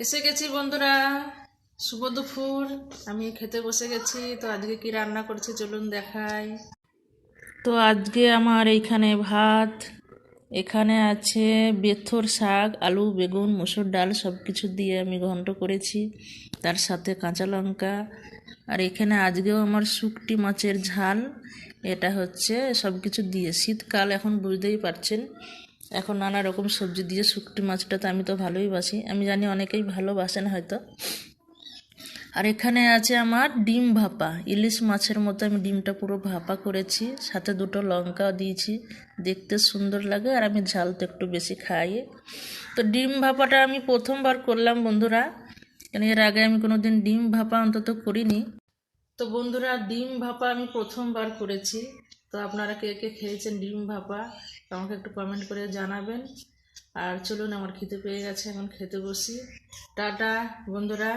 এসে গেছি বন্ধুরা, শুভ দুপুর। আমি খেতে বসে গেছি। তো আজকে কি রান্না করছি চলুন দেখাই। তো আজকে আমার এইখানে ভাত, এখানে আছে বেথর শাক, আলু, বেগুন, মসুর ডাল সব কিছু দিয়ে আমি ঘন্ট করেছি, তার সাথে কাঁচা লঙ্কা। আর এখানে আজকেও আমার শুকটি মাছের ঝাল। এটা হচ্ছে সব কিছু দিয়ে, শীতকাল এখন বুঝতেই পারছেন, এখন নানা রকম সবজি দিয়ে শুকটি মাছটা তো আমি তো ভালোই বাসি, আমি জানি অনেকেই ভালোবাসেন হয়তো। আর এখানে আছে আমার ডিম ভাপা, ইলিশ মাছের মতো আমি ডিমটা পুরো ভাপা করেছি, সাথে দুটো লঙ্কা দিয়েছি, দেখতে সুন্দর লাগে। আর আমি ঝালটা একটু বেশি খাই। তো ডিম ভাপাটা আমি প্রথমবার করলাম বন্ধুরা, কারণ এর আগে আমি কোনো দিন ডিম ভাপা অন্তত করিনি। তো বন্ধুরা, ডিম ভাপা আমি প্রথমবার করেছি। তো আপনারা কে কে খেয়েছেন ডিম ভাপা আমাকে একটু কমেন্ট করে জানাবেন। আর চলুন, আমার খেতে পেয়ে গেছে, এখন খেতে বসি। টাটা বন্ধুরা।